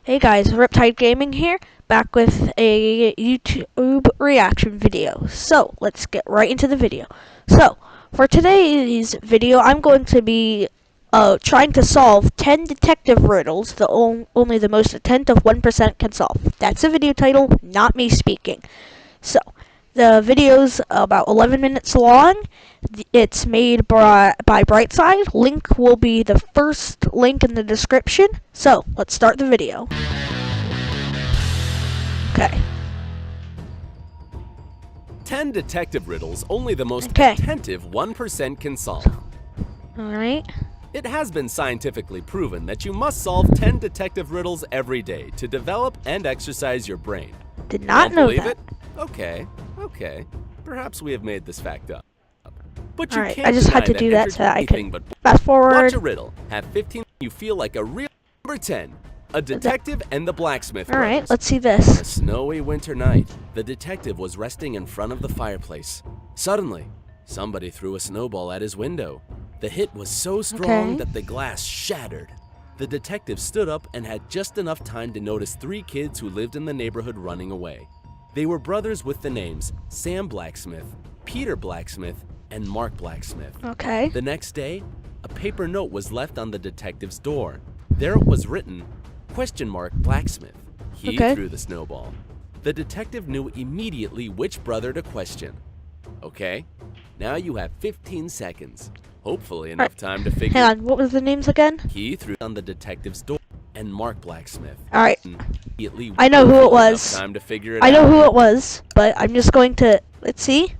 Hey guys, Riptide Gaming here, back with a YouTube reaction video. So, let's get right into the video. So, for today's video, I'm going to be trying to solve 10 detective riddles that only the most attentive 1% can solve. That's the video title, not me speaking. So, the video's about 11 minutes long. It's made by Brightside. Link will be the first link in the description. So, let's start the video. Okay. 10 detective riddles only the most Okay. attentive 1% can solve. Alright. It has been scientifically proven that you must solve 10 detective riddles every day to develop and exercise your brain. Did not Don't know believe that. it? Okay. Perhaps we have made this fact up. But you Alright, can't I just had deny to do that so that I anything could but fast forward. watch a riddle. Have 15 you feel like a real number 10. A detective and the blacksmith Alright, brothers. let's see On a this. snowy winter night, the detective was resting in front of the fireplace. Suddenly, somebody threw a snowball at his window. The hit was so strong Okay. that the glass shattered. The detective stood up and had just enough time to notice 3 kids who lived in the neighborhood running away. They were brothers with the names Sam Blacksmith, Peter Blacksmith, and Mark Blacksmith. Okay. The next day, a paper note was left on the detective's door. There it was written, "Blacksmith." He Okay. threw the snowball. The detective knew immediately which brother to question. Okay, now you have 15 seconds. Hopefully enough time to figure. Hang on, what was the names again? He threw on the detective's door and Mark Blacksmith. Alright. Immediately, I know who it enough was. Time to figure it I out. know who it was, but I'm just going to, let's see.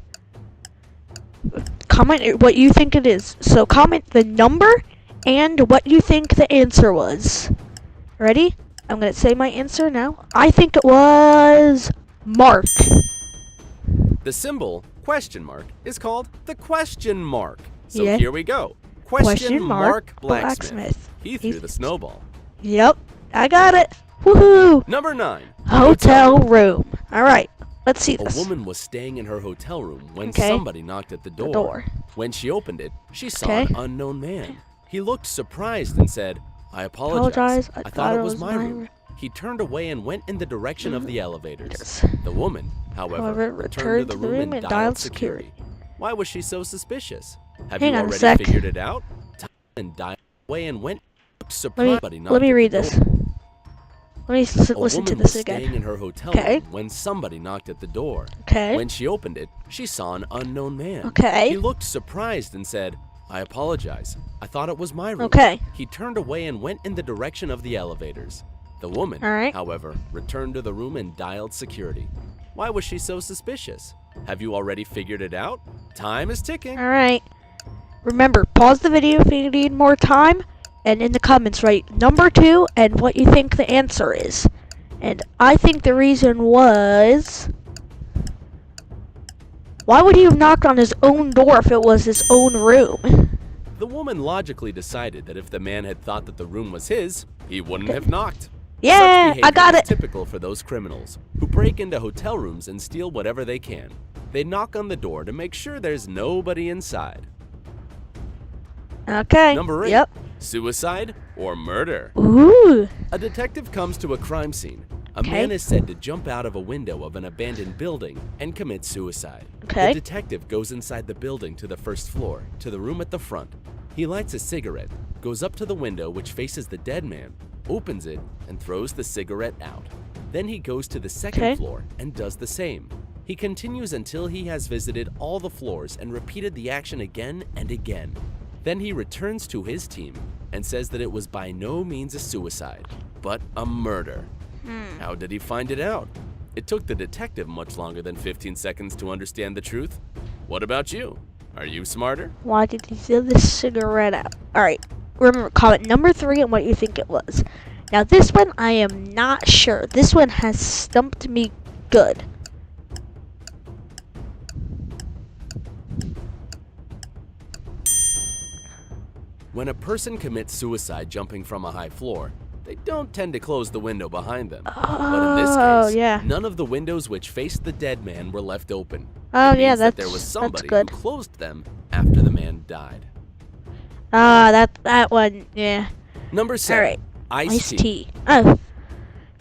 Comment what you think it is. So comment the number and what you think the answer was. Ready? I'm going to say my answer now. I think it was Mark. The symbol question mark is called the question mark. So Yeah. here we go. Question mark Blacksmith. Blacksmith. He threw the snowball. Yep, I got it. Woohoo! Number 9. Hotel room. Alright, let's see A this. woman was staying in her hotel room when Okay. somebody knocked at the door. When she opened it, she saw Okay. an unknown man. He looked surprised and said, "I apologize. I thought it was my room." He turned away and went in the direction of the elevators. The woman, however, returned to the room and dialed security. Why was she so suspicious? Have Hang you on a already sec. figured it out? And dialed away and went Let surprised. me read this. Let me listen to this Staying again. in her hotel Okay. room when somebody knocked at the door. Okay. When she opened it, she saw an unknown man. Okay. He looked surprised and said, "I apologize. I thought it was my room." Okay. He turned away and went in the direction of the elevators. The woman, All right. however, returned to the room and dialed security. Why was she so suspicious? Have you already figured it out? Time is ticking. Alright. Remember, pause the video if you need more time, and in the comments write number 2 and what you think the answer is. And I think the reason was... Why would he have knocked on his own door if it was his own room? The woman logically decided that if the man had thought that the room was his, he wouldn't have knocked. Yeah, Such I got behavior it. is typical for those criminals who break into hotel rooms and steal whatever they can. They knock on the door to make sure there's nobody inside. Okay. Number 8. Yep. Suicide or murder. Ooh. A detective comes to a crime scene. A Okay. man is said to jump out of a window of an abandoned building and commit suicide. Okay. The detective goes inside the building to the first floor, to the room at the front. He lights a cigarette, goes up to the window which faces the dead man, opens it, and throws the cigarette out. Then he goes to the second Okay. floor and does the same. He continues until he has visited all the floors and repeated the action again and again. Then he returns to his team and says that it was by no means a suicide, but a murder. How did he find it out? It took the detective much longer than 15 seconds to understand the truth. What about you? Are you smarter? Why did he throw the cigarette out? Alright. Remember, comment number 3 and what you think it was. Now this one, I am not sure. This one has stumped me good. When a person commits suicide jumping from a high floor, they don't tend to close the window behind them. But in this Oh, case, yeah. none of the windows which faced the dead man were left open. Oh, It yeah, means that that's there was somebody good. who closed them after the man died. That one, yeah. Number 7. Alright. Iced Iced tea. tea. Oh.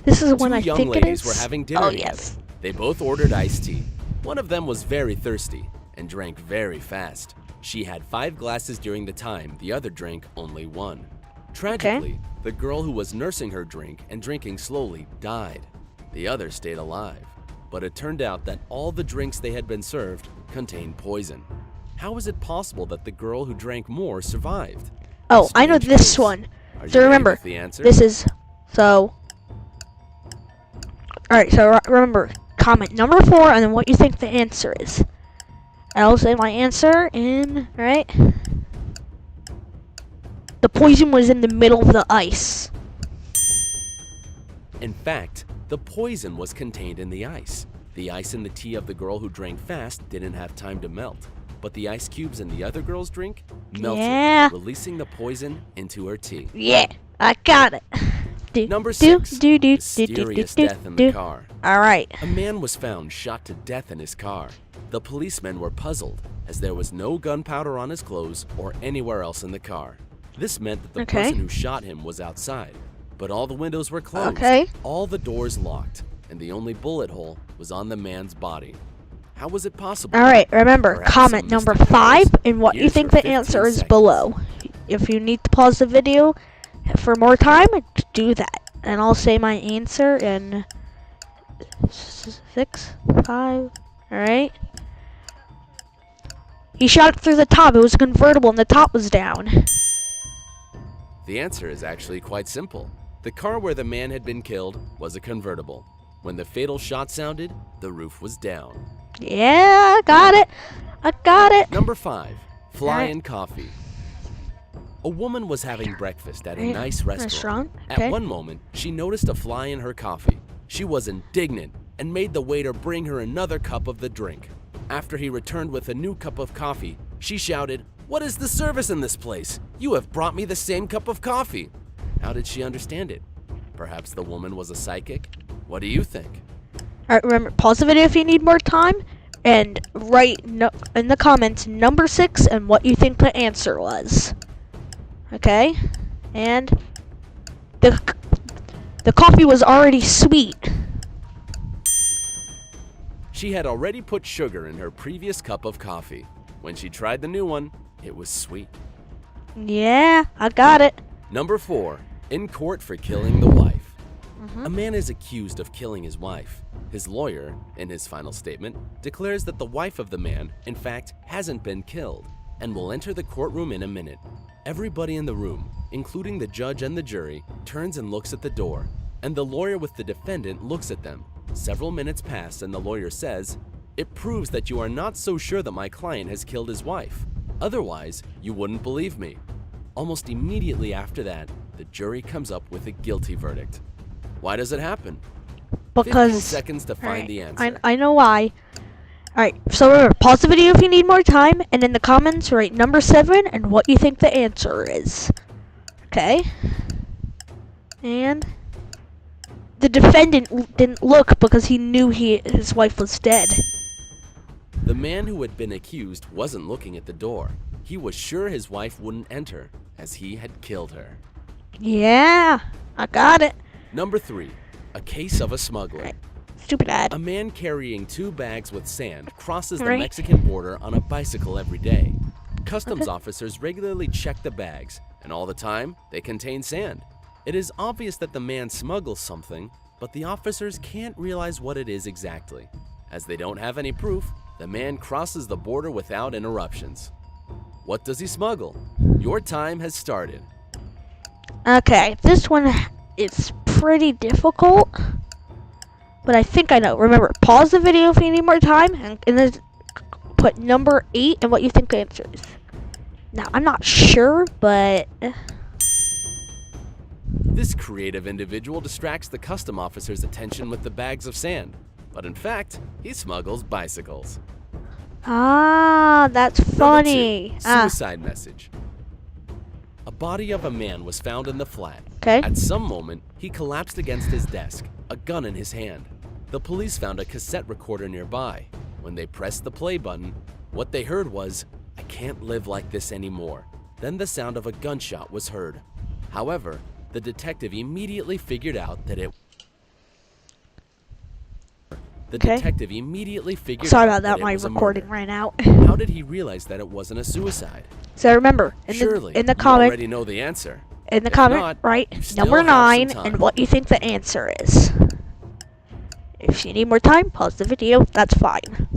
This is when Two I young think it ladies is. were having dinner Oh together. yes. They both ordered iced tea. One of them was very thirsty and drank very fast. She had 5 glasses during the time the other drank only 1. Tragically, the girl who was nursing her drink and drinking slowly died. The other stayed alive, but it turned out that all the drinks they had been served contained poison. How is it possible that the girl who drank more survived? Oh, I know Strange this case. one. Are you So ready remember, with the answer? this is so. All right, so remember, comment number 4 and then what you think the answer is. I'll say my answer in right. The poison was in the middle of the ice. In fact, the poison was contained in the ice. The ice in the tea of the girl who drank fast didn't have time to melt, but the ice cubes in the other girl's drink melted, Yeah. releasing the poison into her tea. Yeah, I got it. Number 6, mysterious death in the car. All right. A man was found shot to death in his car. The policemen were puzzled as there was no gunpowder on his clothes or anywhere else in the car. This meant that the Okay. person who shot him was outside, but all the windows were closed, Okay. all the doors locked, and the only bullet hole was on the man's body. How was it possible? All right. Remember, Perhaps comment some number mystic 5 powers? and what you Here's think your the answer 15 is seconds. below. If you need to pause the video for more time, do that, and I'll say my answer in 6, 5. All right. He shot it through the top. It was convertible, and the top was down. The answer is actually quite simple. The car where the man had been killed was a convertible. When the fatal shot sounded, the roof was down. Yeah, I got it. I got it. Number 5, fly Alright. and coffee. A woman was having breakfast at a Right. nice restaurant. Okay. At one moment, she noticed a fly in her coffee. She was indignant and made the waiter bring her another cup of the drink. After he returned with a new cup of coffee, she shouted, "What is the service in this place? You have brought me the same cup of coffee." How did she understand it? Perhaps the woman was a psychic? What do you think? All right, remember, pause the video if you need more time, and write in the comments number 6 and what you think the answer was. Okay, and the coffee was already sweet. She had already put sugar in her previous cup of coffee. When she tried the new one, it was sweet. Yeah, I got it. Number 4, in court for killing the wife. A man is accused of killing his wife. His lawyer, in his final statement, declares that the wife of the man, in fact, hasn't been killed and will enter the courtroom in a minute. Everybody in the room, including the judge and the jury, turns and looks at the door, and the lawyer with the defendant looks at them. Several minutes pass and the lawyer says, "It proves that you are not so sure that my client has killed his wife. Otherwise, you wouldn't believe me." Almost immediately after that, the jury comes up with a guilty verdict. Why does it happen? 15 Because seconds to find Alright, the answer. I know why. Alright, so remember, pause the video if you need more time, and in the comments write number 7 and what you think the answer is. Okay? And the defendant didn't look because he knew his wife was dead. The man who had been accused wasn't looking at the door. He was sure his wife wouldn't enter, as he had killed her. Yeah, I got it. Number 3, a case of a smuggler. Alright, stupid ad. A man carrying 2 bags with sand crosses the Right. Mexican border on a bicycle every day. Customs officers regularly check the bags, and all the time, they contain sand. It is obvious that the man smuggles something, but the officers can't realize what it is exactly. As they don't have any proof, the man crosses the border without interruptions. What does he smuggle? Your time has started. Okay, this one is pretty difficult, but I think I know. Remember, pause the video if you need more time, and then put number 8 and what you think the answer is. Now, I'm not sure, but This creative individual distracts the custom officer's attention with the bags of sand, but in fact, he smuggles bicycles. that's funny. Number 2, suicide message. A body of a man was found in the flat. Okay. At some moment, he collapsed against his desk, a gun in his hand. The police found a cassette recorder nearby. When they pressed the play button, what they heard was, "I can't live like this anymore." Then the sound of a gunshot was heard. However, the detective immediately figured out that it The Okay. detective immediately figured Sorry out about that, it my was a recording murder. ran out. How did he realize that it wasn't a suicide? So remember, Surely, in the you comment, already know the answer. in the If comment, not, write you still number have some 9 time. and what you think the answer is. If you need more time, pause the video. That's fine.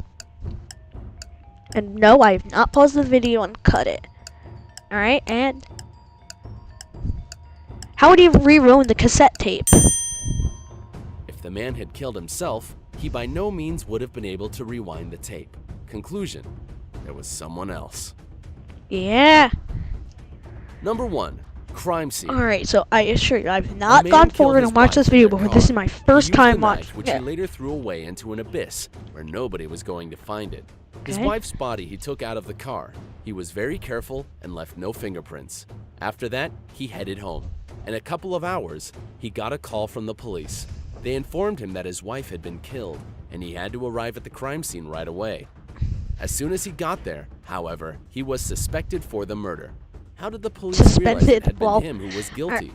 And no, I have not paused the video and cut it. Alright, and how would you re-ruin the cassette tape? If the man had killed himself, he by no means would have been able to rewind the tape. Conclusion: there was someone else. Yeah. Number 1. Crime scene. Alright, so I assure you, I've A not man gone killed forward his and watched wife this in video their before. car. This is my He first used time a watching. knife, which Yeah. he later threw away into an abyss where nobody was going to find it. His Okay. wife's body he took out of the car. He was very careful and left no fingerprints. After that, he headed home. In a couple of hours, he got a call from the police. They informed him that his wife had been killed, and he had to arrive at the crime scene right away. As soon as he got there, however, he was suspected for the murder. How did the police realize it Suspended? had been Well, him who was guilty?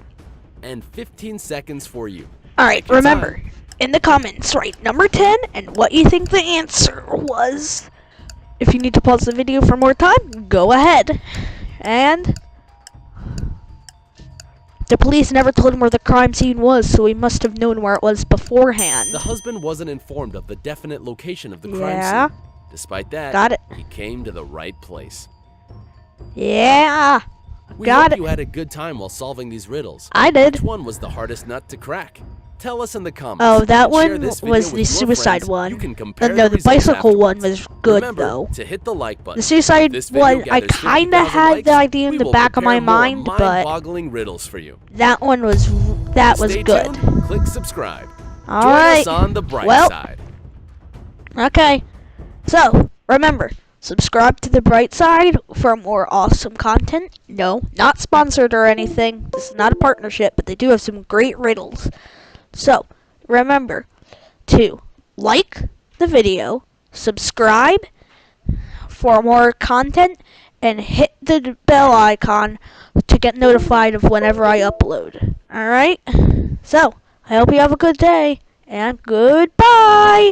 And 15 seconds for you. Alright, Take your remember, time. in the comments, write number 10 and what you think the answer was. If you need to pause the video for more time, go ahead. And the police never told him where the crime scene was, so he must have known where it was beforehand. The husband wasn't informed of the definite location of the crime Yeah. scene. Despite that, Got it. he came to the right place. Yeah, We got hope it. you had a good time while solving these riddles. I did. Which one was the hardest nut to crack? Tell us in the comments. Oh, that and share one this video was with the your suicide friends. one. You can compare No, the results bicycle one afterwards. was good, Remember though. to hit the like button. The suicide If this video one, I gathers kind of 50,000 had likes, the idea in we the will back of my prepare more mind, but mind-boggling riddles for you. that one was Stay good. tuned, click subscribe. Join Alright. us on the bright Well, side. okay. So, remember, subscribe to the bright side for more awesome content. No, not sponsored or anything. This is not a partnership, but they do have some great riddles. So, remember to like the video, subscribe for more content, and hit the bell icon to get notified of whenever I upload. Alright? So, I hope you have a good day, and goodbye!